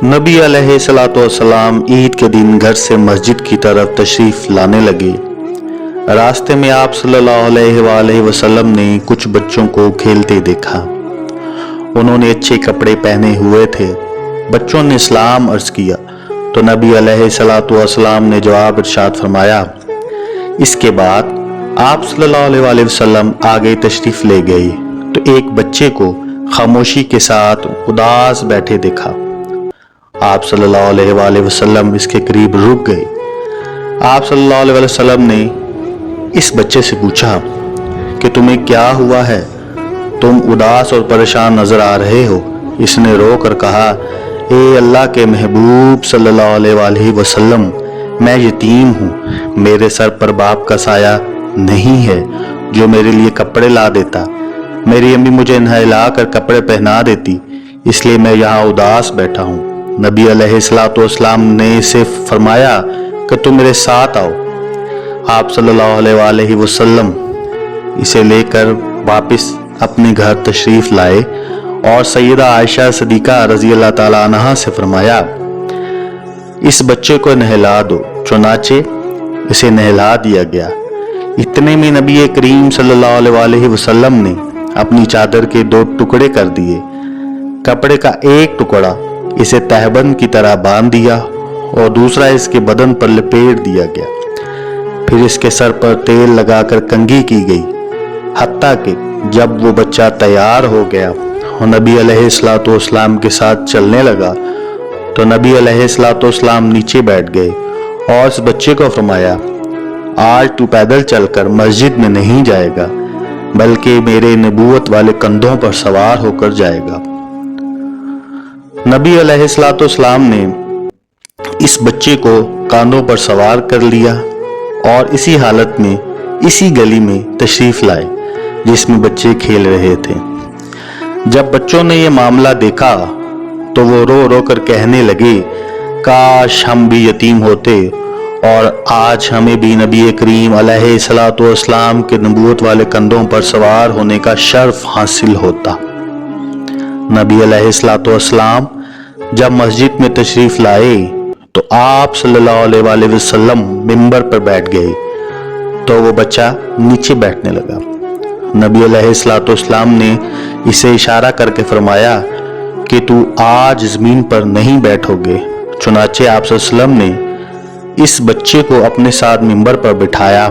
नबी अलैहिस्सलाम ईद के दिन घर से मस्जिद की तरफ तशरीफ लाने लगे। रास्ते में आप सल्लल्लाहु अलैहि वसल्लम ने कुछ बच्चों को खेलते देखा। उन्होंने अच्छे कपड़े पहने हुए थे। बच्चों ने सलाम अर्ज किया तो नबी अलैहिस्सलाम ने जवाब इरशाद फरमाया। इसके बाद आप सल्लल्लाहु अलैहि वसल्लम आगे तशरीफ ले गए तो एक बच्चे को खामोशी के साथ उदास बैठे देखा। आप सल्लल्लाहु अलैहि वसल्लम इसके करीब रुक गए। आप सल्लल्लाहु अलैहि वसल्लम ने इस बच्चे से पूछा कि तुम्हें क्या हुआ है, तुम उदास और परेशान नजर आ रहे हो। इसने रो कर कहा, ए अल्लाह के महबूब सल्लल्लाहु अलैहि वसल्लम, मैं यतीम हूँ, मेरे सर पर बाप का साया नहीं है जो मेरे लिए कपड़े ला देता। मेरी अम्मी मुझे नहला कर कपड़े पहना देती, इसलिए मैं यहाँ उदास बैठा हूँ। नबी अलैहिस्सलाम ने इसे फरमाया कि तुम मेरे साथ आओ। आप सल्लल्लाहु अलैहि वसल्लम इसे लेकर वापस अपने घर तशरीफ लाए और सैयदा आयशा सिद्दीक़ा रज़ी अल्लाह ताला अन्हा से फरमाया, इस बच्चे को नहला दो। चुनाचे इसे नहला दिया गया। इतने में नबी करीम सल्लल्लाहु अलैहि वसल्लम ने अपनी चादर के 2 टुकड़े कर दिए। कपड़े का एक टुकड़ा इसे तहबंद की तरह बांध दिया और दूसरा इसके बदन पर लपेट दिया गया। फिर इसके सर पर तेल लगाकर कंघी की गई। हत्ता कि जब वो बच्चा तैयार हो गया और नबी अलैहिस्सलाम के साथ चलने लगा तो नबी अलैहिस्सलाम नीचे बैठ गए और इस बच्चे को फरमाया, आज तू पैदल चलकर मस्जिद में नहीं जाएगा बल्कि मेरे नबूवत वाले कंधों पर सवार होकर जाएगा। नबी अलैहिस्सलाम ने इस बच्चे को कांधों पर सवार कर लिया और इसी हालत में इसी गली में तशरीफ लाए जिसमें बच्चे खेल रहे थे। जब बच्चों ने यह मामला देखा तो वो रो रो कर कहने लगे, काश हम भी यतीम होते और आज हमें भी नबी करीम अलैहिस्सलाम के नबूवत वाले कंधों पर सवार होने का शर्फ हासिल होता। नबी अलैहिस्सलाम जब मस्जिद में तशरीफ लाए तो आप सल्लल्लाहु अलैहि वसल्लम मिंबर पर बैठ गए तो वो बच्चा नीचे बैठने लगा। नबी अलैहिस्सलाम ने इसे इशारा करके फरमाया कि तू आज ज़मीन पर नहीं बैठोगे। चुनाचे आप सल्लल्लाहु अलैहि वसल्लम ने इस बच्चे को अपने साथ मिंबर पर बिठाया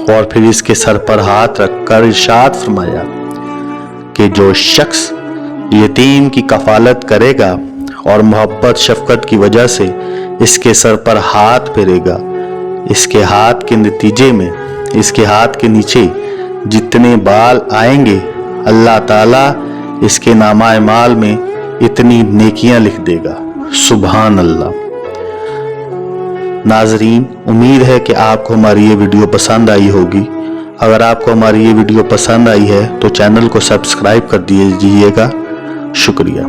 और फिर इसके सर पर हाथ रखकर इरशाद फरमाया कि जो शख्स यतीम की कफालत करेगा और मोहब्बत शफकत की वजह से इसके सर पर हाथ फेरेगा, इसके हाथ के नतीजे में इसके हाथ के नीचे जितने बाल आएंगे अल्लाह ताला इसके नामा माल में इतनी नेकियां लिख देगा। सुभान अल्लाह। नाजरीन, उम्मीद है कि आपको हमारी ये वीडियो पसंद आई होगी। अगर आपको हमारी ये वीडियो पसंद आई है तो चैनल को सब्सक्राइब कर दीजिएगा। शुक्रिया।